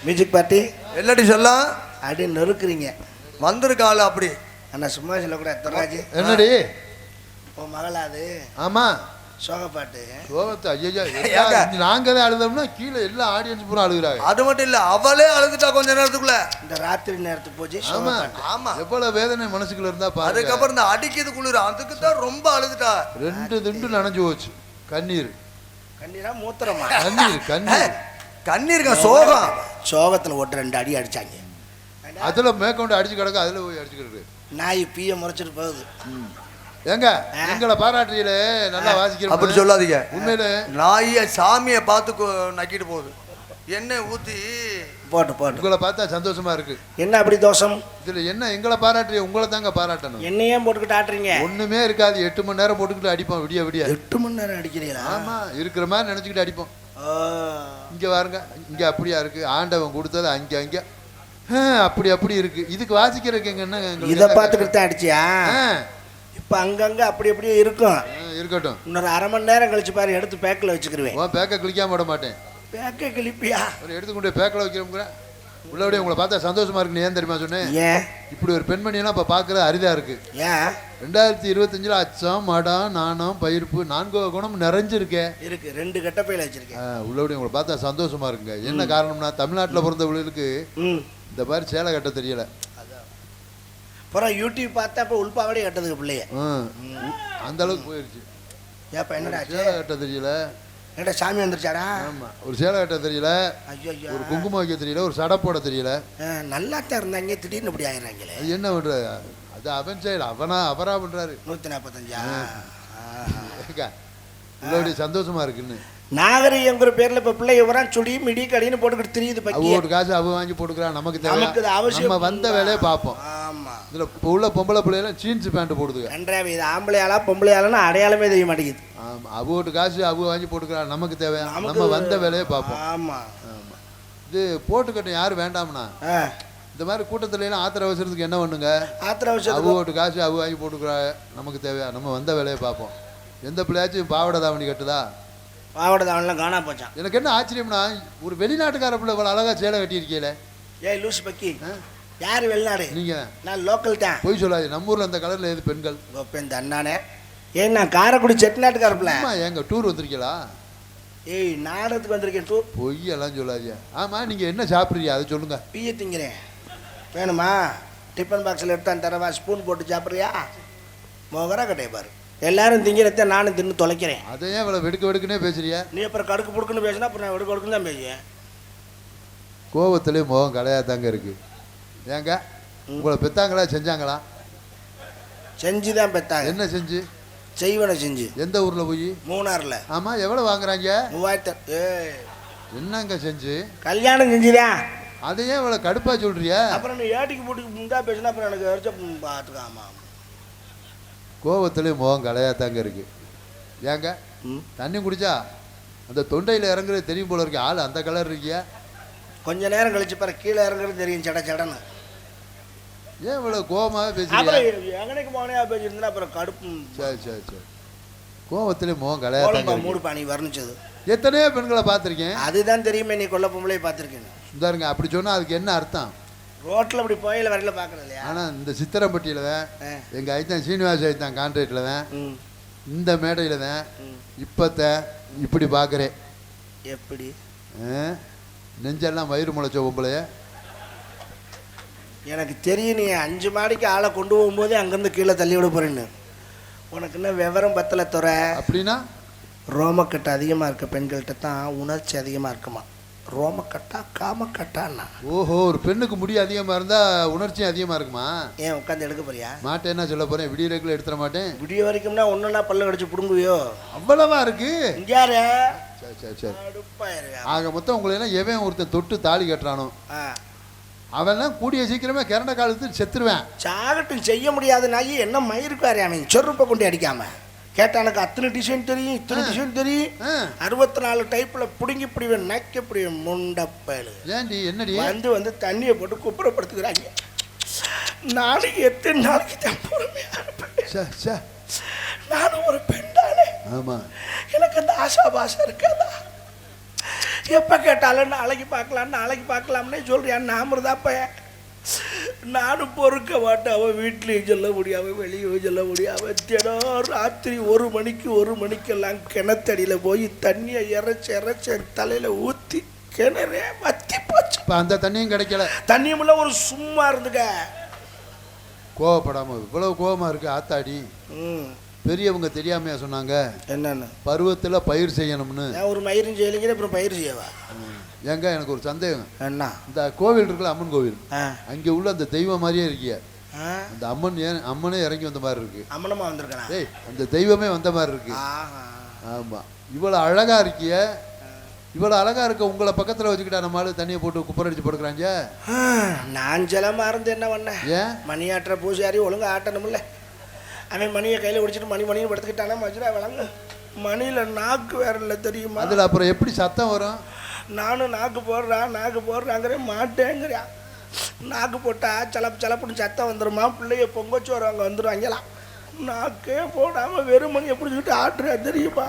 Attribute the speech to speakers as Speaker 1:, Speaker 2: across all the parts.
Speaker 1: Music party
Speaker 2: எல்லாட்டி சொல்லலாம்
Speaker 1: அப்படி நொறுக்குறீங்க
Speaker 2: வந்திருக்காள் அப்படி
Speaker 1: அண்ணா சும்மா சொல்லக்கூட எத்தராஜ்
Speaker 3: என்னடி
Speaker 1: உன் மகளாது
Speaker 3: ஆமா
Speaker 1: சோகப்பாட்டு
Speaker 3: சோகத்தை ஐயா நாங்க தான் அழுதோம்னா கீழே எல்லா ஆடியன்ஸ் பூரா அழுகுறாங்க.
Speaker 2: அது மட்டும் இல்ல அவளே அழுதுட்டா கொஞ்ச நேரத்துக்குள்ள
Speaker 1: இந்த ராத்திரி நேரத்துக்கு போச்சு.
Speaker 3: ஆமா
Speaker 2: ஆமா
Speaker 3: எவ்வளவு வேதனை மனசுக்குள்ள இருந்தா பாரு.
Speaker 2: அதுக்கப்புறம் இந்த அடிக்கிறது குளிர் அதுக்கு தான் ரொம்ப அழுதுட்டா.
Speaker 3: 2 திண்டு நனைஞ்சு போச்சு. கண்ணீர்
Speaker 1: கண்ணீரா மூத்திரமா?
Speaker 3: கண்ணீர் கண்ணீர்
Speaker 2: கண்ணீருக்கா சோகம்.
Speaker 1: சோகத்துல ஓட்டு 2 அடி அடிச்சாங்க.
Speaker 3: அதுல மேற்கொண்டு அடிச்சு கிடக்கு. அதுல போய் அடிச்சு கிடக்கு.
Speaker 1: நாய் பீய முறைச்சிட்டு போகுது.
Speaker 3: ஏங்க எங்களை பாராட்டுறீல நல்லா வாசிக்கிறோம்
Speaker 2: அப்படி சொல்லாதீங்க.
Speaker 3: உண்மையில
Speaker 2: நாய சாமியை பார்த்து நக்கிட்டு போகுது. எண்ணெய் ஊத்தி
Speaker 1: போட்டு
Speaker 3: உங்களை பார்த்தா சந்தோஷமா இருக்கு.
Speaker 1: என்ன அப்படி தோஷம்
Speaker 3: இதுல என்ன எங்களை பாராட்டுறீ? உங்களை தாங்க பாராட்டணும்.
Speaker 1: என்னையே போட்டுக்கிட்டு ஆட்டுறீங்க? ஒண்ணுமே
Speaker 3: இருக்காது. 8 மணி நேரம் போட்டுக்கிட்டு அடிப்போம். விடிய
Speaker 1: 8 மணி நேரம் அடிக்கிறீங்களா?
Speaker 3: ஆமா இருக்கிற மாதிரி நினைச்சுக்கிட்டு அடிப்போம். இங்க பாருங்க இங்க அப்படியா இருக்கு. ஆண்டவன் கொடுத்தது அங்க அப்படி இருக்கு. இதுக்கு வாசிக்கிறதுக்கு என்ன
Speaker 1: இதை பார்த்துக்கிட்டு தான் அடிச்சியா? இப்ப அங்கங்க அப்படி அப்படியே இருக்கும்.
Speaker 3: இருக்கட்டும்.
Speaker 1: இன்னொரு அரை மணி நேரம் கழிச்சு பாரு எடுத்து பேக்கில் வச்சுக்கிருவேன்.
Speaker 3: பேக்கை கிளிக்காம விட மாட்டேன்.
Speaker 1: பேக்கை கிளிப்பியா?
Speaker 3: எடுத்துக்கொண்டு பேக்கில் வைக்கிறோம். உள்ளபடியே உங்களை பார்த்தா சந்தோஷமா இருக்குன்னு ஏன் தெரியுமா சொன்னேன்?
Speaker 1: ஏன் இப்படி
Speaker 3: ஒரு பெண்மணியெல்லாம் இப்ப பாக்குறது அரிதா இருக்கு.
Speaker 1: ஏன்
Speaker 3: 2025 அச்சம் மடம் நாணம் பயிர்ப்பு 4 குணம் நிறைஞ்சிருக்கேன்.
Speaker 1: இருக்கு. 2 கட்ட பையில வச்சிருக்கேன்.
Speaker 3: உள்ளபடியே உங்களை பார்த்தா சந்தோஷமா இருக்குங்க. என்ன காரணம்னா தமிழ்நாட்டுல பிறந்தவர்களுக்கு இந்த மாதிரி சேலை கட்ட தெரியல.
Speaker 1: அப்புறம் யூடியூப் பார்த்தா இப்போ உள்பாவடே கட்டதுக்கு பிள்ளைய
Speaker 3: அந்த அளவுக்கு போயிருச்சு.
Speaker 1: ஏப்பா என்னடா
Speaker 3: சேலை கட்ட தெரியல?
Speaker 1: என்னடா சாமி வந்துருச்சாடா?
Speaker 3: ஆமா ஒரு சேலை கட்ட தெரியல.
Speaker 1: ஐயோ
Speaker 3: ஒரு குங்குமம் வைக்க தெரியல. ஒரு சடை போட தெரியல.
Speaker 1: நல்லா தான் இருந்தாங்க திடீர்னு இப்படி ஆயிடுறாங்களே.
Speaker 3: அது என்ன பண்ற? அது அவன் செயல். அவரா பண்றாரு.
Speaker 1: 145
Speaker 3: உள்ளபடி சந்தோஷமா இருக்குன்னு
Speaker 1: நாகரிகங்கிற பேர்ல இப்ப பிள்ளை வரான் சுடி மிடி கடின்னு போட்டுக்கிட்டு தெரியுது.
Speaker 3: ஒரு காசு அவ வாங்கி போட்டுக்கிறான். நமக்கு நம்ம வந்த வேலையை பார்ப்போம்.
Speaker 1: ஆமா
Speaker 3: இதுல உள்ள பொம்பளை பிள்ளைலாம் ஜீன்ஸ் பேண்ட் போடுதுங்க.
Speaker 1: நன்றாவே இது ஆம்பளையாளா பொம்பளையாளன்னு அடையாளமே தெரிய மாட்டேங்குது.
Speaker 3: ஆமா அவோட்டு காசு அவ வாங்கி போட்டுக்கிறான். நமக்கு தேவை நம்ம வந்த வேலையை பார்ப்போம்.
Speaker 1: ஆமா
Speaker 3: ஆமா இது போட்டுக்கட்டும் யாரும் வேண்டாம்னா. இந்த மாதிரி கூட்டத்துல எல்லாம் ஆத்திர அவசரத்துக்கு என்ன பண்ணுங்க? ஆத்திர அவசரம் அவோட்டு காசு அவ வாங்கி போட்டுக்கிறா. நமக்கு தேவையா நம்ம வந்த வேலையை பார்ப்போம். எந்த பிள்ளையாச்சும் பாவடை தாவணி கட்டுதா?
Speaker 1: பாவடை தாவணிலாம் காணா போச்சான்.
Speaker 3: எனக்கு என்ன ஆச்சரியம்னா ஒரு வெளிநாட்டுக்கார பிள்ளை இவ்வளவு அழகா சேலை கட்டியிருக்கீங்களே.
Speaker 1: ஏய் லூசு பக்கி யாரு வெளிநாடு?
Speaker 3: நீங்க?
Speaker 1: நான் லோக்கல் தான்.
Speaker 3: போய் சொல்லாது. நம்ம ஊர்ல அந்த கலர்ல எது பெண்கள்?
Speaker 1: இந்த அண்ணானே ஏன் நான் காரைக்குடி செட்டிநாட்டுக்கார பிள்ளை.
Speaker 3: எங்க டூர் வந்திருக்கீங்களா?
Speaker 1: ஏய் நாடகத்துக்கு வந்திருக்கேன். டூர்
Speaker 3: பொய் எல்லாம் சொல்லாதியா. ஆமா நீங்க என்ன சாப்பிட்றீங்க அதை சொல்லுங்க.
Speaker 1: பீய திங்கிறேன். வேணுமா? டிஃபன் பாக்ஸில் எடுத்தான் தரவா? ஸ்பூன் போட்டு சாப்பிட்றியா? மோகரா கட்டைய பாரு. எல்லாரும் திங்கிறத நானும் தின்னு தொலைக்கிறேன்.
Speaker 3: அதை ஏன் இவ்வளோ வெடுக்குன்னே பேசுறியா?
Speaker 1: நீ அப்புறம் கடுக்கு புடுக்குன்னு பேசினா அப்புறம் நான் வெடுக்கு தான் பேசுவேன்.
Speaker 3: கோவத்திலேயே முகம் கலையாதாங்க இருக்கு. ஏங்க உங்களை பெத்தாங்களா செஞ்சாங்களா?
Speaker 1: செஞ்சுதான் பெத்தாங்க.
Speaker 3: என்ன செஞ்சு?
Speaker 1: செய்வனை செஞ்சு.
Speaker 3: எந்த ஊர்ல போய்?
Speaker 1: மூணாறுல.
Speaker 3: ஆமா எவ்வளவு வாங்குறாங்க?
Speaker 1: 3000.
Speaker 3: என்னங்க செஞ்சு?
Speaker 1: கல்யாணம் செஞ்சுதான்.
Speaker 3: அதையே இவ்வளவு கடுப்பா சொல்றியா?
Speaker 1: அப்புறம் நீ ஏட்டிக்கு போட்டு முந்தா பேசினா அப்புறம் எனக்கு வரைச்ச பார்த்துக்காமா.
Speaker 3: கோவத்திலேயே முகம் கலையாதாங்க இருக்கு. ஏங்க தண்ணி குடிச்சா அந்த தொண்டையில் இறங்குறது தெரியும் போல இருக்கு. ஆள் அந்த கலர் இருக்கியா?
Speaker 1: கொஞ்ச நேரம் கழிச்சு பாரு கீழே இறங்குறது தெரியும். சடன்னு
Speaker 3: ஏன் இவ்வளவு கோவமாக பேசுறீங்க?
Speaker 1: எங்கனைக்கு மோனையா பேசியிருந்தா அப்புறம் கடுப்பு.
Speaker 3: சரி கோவத்திலே முகம் கலையாதாங்க.
Speaker 1: மூடு பாணி வர்ணிச்சது.
Speaker 3: எத்தனையோ பெண்களை பார்த்துருக்கேன்.
Speaker 1: அதுதான் தெரியுமே நீ கொல்ல பொம்பளை பார்த்துருக்கேன்.
Speaker 3: இந்தாருங்க அப்படி சொன்னா அதுக்கு என்ன அர்த்தம்?
Speaker 1: ரோட்டில் அப்படி போயில வரையில பார்க்கறது இல்லையா?
Speaker 3: ஆனால் இந்த சித்திரம்பட்டியில் தான் எங்கள் ஐத்தான் சீனிவாச ஐத்தான் கான்ட்ராக்டில் தான் இந்த மேடையில் தான் இப்போத்தான் இப்படி பார்க்குறேன்.
Speaker 1: எப்படி
Speaker 3: நெஞ்செல்லாம் வயிறு முளைச்ச பொம்பளைய
Speaker 1: எனக்கு தெரியும். நீ 5 மாடிக்கு ஆளை கொண்டு போகும்போதே அங்கேருந்து கீழே தள்ளி விட போறேன்னு. உனக்கு என்ன விவரம் பத்தலை துற? அப்படின்னா ரோமக்கட்டு அதிகமாக இருக்க பெண்கள்கிட்ட தான் உணர்ச்சி அதிகமாக இருக்குமா. ரோமக்கட்டா காமக்கட்டான்னா? ஓஹோ
Speaker 3: ஒரு பெண்ணுக்கு முடி அதிகமாக இருந்தால் உணர்ச்சியும் அதிகமாக இருக்குமா?
Speaker 1: ஏன் உட்காந்து எடுக்க போறியா?
Speaker 3: மாட்டேன் என்ன சொல்ல போகிறேன். விடிய ரெகுல எடுத்துட மாட்டேன்.
Speaker 1: விடிய வரைக்கும்னா ஒன்றுனா பல்ல கடிச்சு பிடுங்குவியோ?
Speaker 3: அவ்வளவா இருக்கு.
Speaker 1: யாரு?
Speaker 3: சரி ஆக மொத்தம் உங்களை எல்லாம் எவன் ஒருத்தன் தொட்டு தாலி கட்டுறானோ அவெல்லாம் கூடிய சீக்கிரமே கிறண்ட காலத்துக்கு செத்துருவேன்.
Speaker 1: சாகட்டும் செய்ய முடியாத நாயி என்ன மயிருக்காரு அவன் சொருப்பை கொண்டு அடிக்காம. கேட்டா எனக்கு அத்தனை டிசைன் தெரியும் இத்தனை டிசைன் தெரியும் 64 டைப்ல புடுங்கி பிடிவேன் நக்க பிடிவேன் முண்டப்பயலு.
Speaker 3: ஏன்டி என்னடி
Speaker 1: வந்து தண்ணியை போட்டு குப்புறப்படுத்துக்கிறாங்க. நாளைக்கு எத்தனை நாளைக்கு தான் பொறுமையா இருப்பேன். நானும் ஒரு பெண் தானே.
Speaker 3: ஆமா
Speaker 1: எனக்கு அந்த ஆசா பாசம் இருக்காதா? எப்போ கேட்டாலும் நாளைக்கு பார்க்கலாம்னே சொல்றியான். நாமதாப்ப நானும் பொறுக்க மாட்டேன். அவன் வீட்லேயும் சொல்ல முடியாம வெளியும் சொல்ல முடியாம தினம் ராத்திரி 1 மணிக்கெல்லாம் கிணத்தடியில் போய் தண்ணியை இறைச்சி தலையில் ஊற்றி கிணறே வத்தி போச்சு.
Speaker 3: இப்போ அந்த தண்ணியும் கிடைக்கல.
Speaker 1: தண்ணியுமில்ல ஒரு சும்மா இருந்துக்க.
Speaker 3: கோவப்படாம இவ்வளவு கோவமா இருக்கு ஆத்தாடி. பெரியவங்க தெரியாமையா சொன்னாங்க
Speaker 1: என்னன்னு?
Speaker 3: பருவத்தில் பயிர் செய்யணும்னு.
Speaker 1: ஒரு மயிரும் செய்யலைங்கிற அப்புறம் பயிர் செய்யவா?
Speaker 3: ஏங்க எனக்கு ஒரு சந்தேகம்.
Speaker 1: என்ன?
Speaker 3: இந்த கோவில் இருக்குல்ல, அம்மன் கோவில், அங்கே உள்ள அந்த தெய்வம் மாதிரியே இருக்கிய அந்த அம்மன், அம்மனே இறங்கி வந்த மாதிரி இருக்கு.
Speaker 1: அம்மனமா வந்திருக்கா?
Speaker 3: ஏய், அந்த தெய்வமே வந்த மாதிரி இருக்கு. ஆமா, இவ்வளவு அழகா இருக்கிய. இவ்வளவு அழகா இருக்க உங்களை பக்கத்துல வச்சுக்கிட்டா நம்மளால தண்ணியை போட்டு குப்பரடிச்சு படுக்கிறாங்க.
Speaker 1: நான் ஜலமா இருந்து என்ன பண்ண?
Speaker 3: ஏன்
Speaker 1: மணியாட்டுற பூசாரி ஒழுங்கா ஆட்டணும்ல. அவன் மணியை கையில ஒடிச்சிட்டு மணின்னு படுத்துக்கிட்டானே மஜ்ரா விளங்கு. மணியில நாக்கு வேற இல்லை தெரியுமா?
Speaker 3: அதுல அப்புறம் எப்படி சத்தம் வரும்?
Speaker 1: நானும் நாக்கு போடுறாங்கிற மாட்டேங்கிறியா. நாக்கு போட்டா சலப்புன்னு சத்தம் வந்துருமா? பிள்ளைய பொங்கச்சோறு அங்கே வந்துடுவாங்களாம். நாக்கே போடாமல் வெறும் மணியை பிடிச்சிக்கிட்டு ஆட்டுறா தெரியுமா?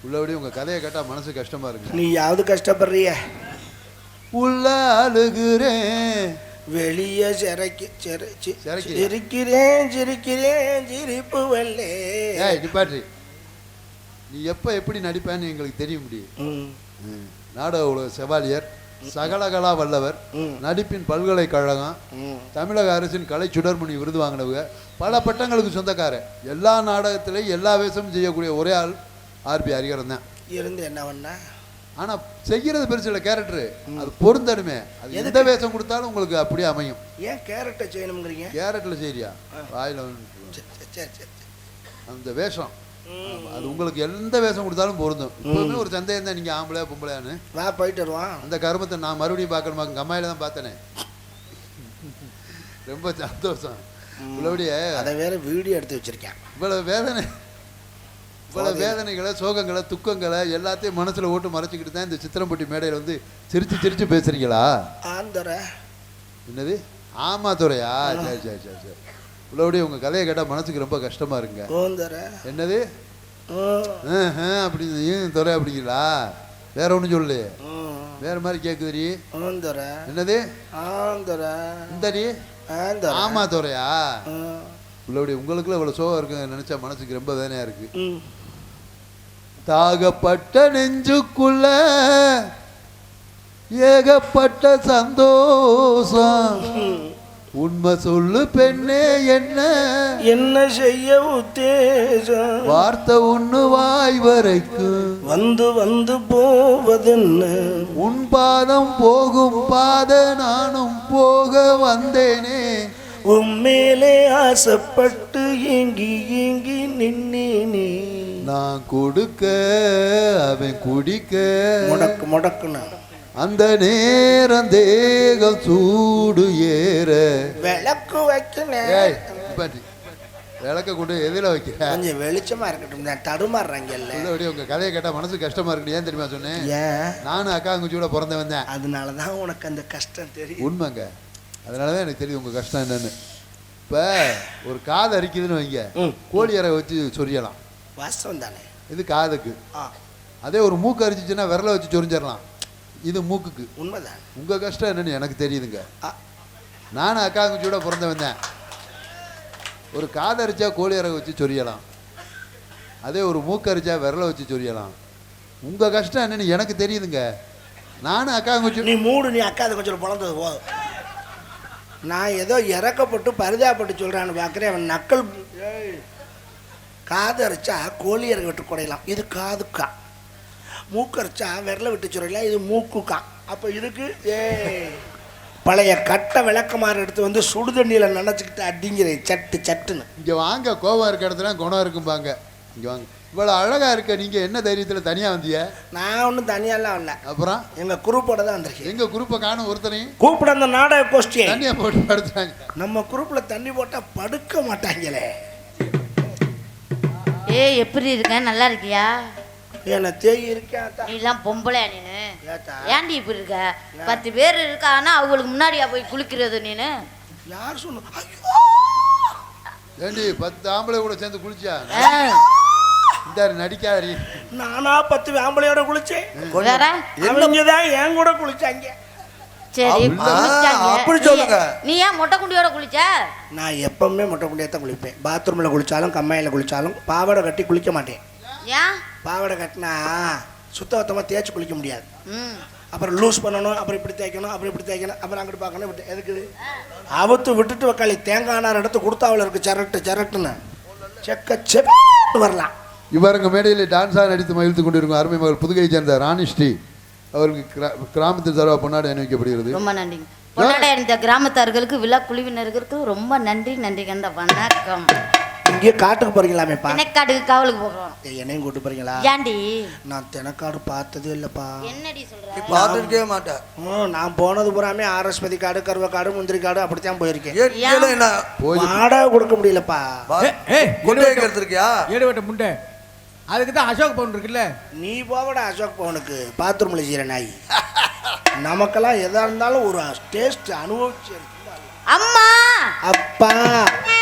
Speaker 3: உள்ளபடி உங்க கதையை கேட்டா மனசு கஷ்டமா இருக்கு.
Speaker 1: நீ யாவது கஷ்டப்படுறிய?
Speaker 3: உள்ள அழுகுறேன்,
Speaker 1: வெளியே சிரிக்கிறேன் சிரிப்பு வெள்ளே.
Speaker 3: நிப்பாட்ரி, நீ எப்போ எப்படி நடிப்பேன்னு எங்களுக்கு தெரிய முடியும். நாடக உலக செவாலியர், சகலகலா வல்லவர், நடிப்பின் பல்கலைக்கழகம், தமிழக அரசின் கலை சுடர்மணி விருது வாங்கினவங்க, பல பட்டங்களுக்கு சொந்தக்கார, எல்லா நாடகத்திலையும் எல்லா வேஷமும் செய்யக்கூடிய ஒரே ஆள் ஆர்பி ஹரிஹரன் தான்.
Speaker 1: இருந்து என்ன பண்ண?
Speaker 3: ஆனால் செய்கிறது பெருசு இல்லை, கேரக்டரு அது பொருந்தனுமே. அது எந்த வேஷம் கொடுத்தாலும் உங்களுக்கு அப்படியே அமையும்.
Speaker 1: ஏன் கேரக்டரை செய்யணுங்கிறீங்க?
Speaker 3: கேரக்டரில் சரியா வாயில் அந்த வேஷம் அது உங்களுக்கு எந்த வேஷம் கொடுத்தாலும் பொருந்தும். இப்போவுமே ஒரு சந்தேகம் தான், நீங்கள் ஆம்பளையா பொம்பளையான்னு.
Speaker 1: வா போயிட்டு வருவான்.
Speaker 3: அந்த கருமத்தை நான் மறுபடியும் பார்க்கணுமா? கம்மாயில தான் பார்த்தனே. ரொம்ப சந்தோஷம். இவ்வளோடைய
Speaker 1: அதை வேற வீடியோ எடுத்து வச்சிருக்கேன்.
Speaker 3: இவ்வளோ வேதனைகளை, சோகங்களை, துக்கங்களை எல்லாத்தையும் மனசில் ஓட்டு மறைச்சிக்கிட்டு தான் இந்த சித்திரம்பட்டி மேடையில் வந்து சிரிச்சு பேசுறீங்களா? என்னது? ஆமா துறையா? சரி. இவ்வளோடைய உங்கள் கதையை கேட்டால் மனசுக்கு ரொம்ப கஷ்டமா இருக்குங்க. என்னது அப்படி துறை அப்படிங்களா? வேற ஒன்றும் சொல்லு, வேற மாதிரி கேட்குதுரி. என்னது? இந்தடி ஆமா துறையா? இவ்வளோடைய உங்களுக்குள்ள இவ்வளோ சோகம் இருக்குங்க நினைச்சா மனசுக்கு ரொம்ப வேதனையா இருக்கு. தாகப்பட்ட நெஞ்சுக்குள்ள ஏகப்பட்ட சந்தோஷம். உண்மை சொல்லு பெண்ணே, என்ன செய்ய உத்தேசம்? வார்த்தை ஒண்ணு வாய் வரைக்கும் வந்து போவதென்ன? உன் பாதம் போகும் பாத நானும் போக வந்தேனே. உம்மேலே ஆசைப்பட்டு ஏங்கி நின்னேனே. நான் கொடுக்க அவன் குடிக்க முடக்குனா அந்த நேரம் தேகம் சூடு ஏற விளக்கு வைக்கணும். விளக்க கொண்டு எதில் வைக்க கொஞ்சம் வெளிச்சமா இருக்கட்டும். நான் தடுமாறுறாங்க. உங்க கதையை கேட்டா மனசு கஷ்டமா இருக்கு. ஏன் தெரியுமா சொன்னேன்? நானும் அக்கா அங்குச்சியோட பிறந்த வந்தேன். அதனாலதான் உனக்கு அந்த கஷ்டம் தெரியும். உண்மைங்க, அதனாலதான் எனக்கு தெரியும் உங்க கஷ்டம் என்னன்னு. இப்ப ஒரு காது அரிக்குதுன்னு வைங்க, கோழி இறை வச்சு சொரியலாம், வாஸ்தவம் தானே? இது காதுக்கு. அதே ஒரு மூக்கு அரிச்சிச்சுன்னா விரல வச்சு சொரிஞ்சிடலாம், இது மூக்குக்கு. உண்மைதான். உங்க கஷ்டம் என்னன்னு எனக்கு தெரியுதுங்க. நானும் அக்கா அங்குச்சியோட பிறந்த வந்தேன். ஒரு காது அரிச்சா கோழி இறை வச்சு சொரியலாம், அதே ஒரு மூக்கு அரிச்சா விரல வச்சு சொரியலாம். உங்க கஷ்டம் என்னன்னு எனக்கு தெரியுதுங்க. நானும் அக்கா அங்குச்சி. நீ மூடு, நீ அக்கா அது கொஞ்சம் பிறந்தது போதும். நான் ஏதோ இறக்கப்பட்டு பரிதாப்பட்டு சொல்கிறான்னு பார்க்குறேன். அவன் நக்கல். காது அரைச்சா கோழி இறக்க விட்டு குடையலாம், இது காதுக்கா. மூக்கு அரைச்சா விரல விட்டு சொல்லிடலாம், இது மூக்குக்கா. அப்போ இதுக்கு பழைய கட்டை விளக்கமாறு எடுத்து வந்து சுடு தண்ணியில் நினச்சிக்கிட்டு அடிங்கிறேன் சட்டுன்னு. இங்கே வாங்க, கோவம் இருக்க இடத்துல குணம் இருக்கும்பாங்க. இங்கே வாங்க. இவ்வளோ அழகாக இருக்க நீங்கள் என்ன தைரியத்தில் தனியாக வந்திய? நான் ஒன்றும் தனியாலாம் வரல. அப்புறம் எங்கள் குரூப்போட தான் வந்திருக்கேன். எங்கள் குரூப்பை காணும் ஒருத்தனையும் கூப்பிட அந்த நாடக கோஷ்டி தண்ணியை போட்டு படுத்துறாங்க. நம்ம குரூப்பில் தண்ணி போட்டால் படுக்க மாட்டாங்களே.
Speaker 4: எப்படி இருக்க? நல்லா இருக்கியா?
Speaker 1: என்ன தேய் இருக்கேன்.
Speaker 4: நீலாம் பொம்பளையா? நீனு ஏன்டி இப்படி இருக்க? 10 பேர் இருக்கான்னா அவங்களுக்கு முன்னாடியா போய் குளிக்கிறது நீனு?
Speaker 1: யார் சொன்ன?
Speaker 3: ஏண்டி 10 ஆம்பளை கூட சேர்ந்து குளிச்சா? இந்த நடிக்காதீ.
Speaker 1: நானா 10 ஆம்பளையோட குளிச்சேன்,
Speaker 4: வேற
Speaker 1: அவங்க தான் என் கூட குளிச்சாங்க.
Speaker 4: சரி குளிச்சாங்க.
Speaker 2: அப்படி சொல்லுங்க.
Speaker 4: நீ ஏன் மொட்டை குண்டியோட குளிச்ச?
Speaker 1: நான் எப்பவுமே மொட்டை குண்டியாக தான் குளிப்பேன். பாத்ரூமில் குளிச்சாலும் கம்மாயில் குளிச்சாலும் பாவாடை கட்டி குளிக்க மாட்டேன்.
Speaker 4: ஏன்?
Speaker 1: பாவாடை கட்டினா சுத்தமாக தேய்ச்சி குளிக்க முடியாது. அப்புறம் லூஸ் பண்ணணும், அப்புறம் இப்படி தேய்க்கணும், அப்புறம் இப்படி தேய்க்கணும், அப்புறம் அங்கிட்டு பார்க்கணும், இப்படி எதுக்கு அவுத்து விட்டுட்டு வக்காளி தேங்காய் நார் எடுத்து கொடுத்தாவில் இருக்கு சரட்டுன்னு செக்க வரலாம்.
Speaker 3: இவருங்க மேடையில் டான்ஸாக நடித்து மகிழ்த்து கொண்டிருக்கும் அருமை மகள் புதுகையை சேர்ந்த ராணிஸ்ரீ அவருக்கு கிராமத்தின் சார்பாக பொன்னாடை அணிவிக்கப்படுகிறது.
Speaker 4: ரொம்ப நன்றி. பொன்னாடை அணிந்த கிராமத்தார்களுக்கு விழா குழுவினர்களுக்கு ரொம்ப நன்றி. நன்றி கண்ட வணக்கம்.
Speaker 1: இங்கே காட்டுக்கு போறீங்களாமேப்பா?
Speaker 4: தெனக்காடுக்கு காவலுக்கு போகிறோம்.
Speaker 1: என்னையும் கூட்டு போறீங்களா?
Speaker 4: ஏண்டி?
Speaker 1: நான் தெனக்காடு பார்த்ததே இல்லைப்பா.
Speaker 4: என்னடி சொல்ற?
Speaker 2: நீ பார்த்துருக்கவே மாட்டேன்.
Speaker 1: நான் போனது பூராமே ஆரஸ்பதி காடு, கருவ காடு, முந்திரி காடு அப்படித்தான் போயிருக்கேன்.
Speaker 2: என்ன
Speaker 1: வாடகை கொடுக்க முடியலப்பா.
Speaker 2: கொண்டு வைக்கிறது இருக்கியா?
Speaker 5: ஏடுவட்ட முண்டை. அதுக்கு தான் அசோக் பவன் இருக்குல்ல.
Speaker 1: நீ போவட அசோக் பவனுக்கு பாத்ரூம்ல செய்யற நாய். நமக்கெல்லாம் எதா இருந்தாலும் ஒரு டேஸ்ட் அனுபவிச்சு.
Speaker 4: அம்மா
Speaker 1: அப்பா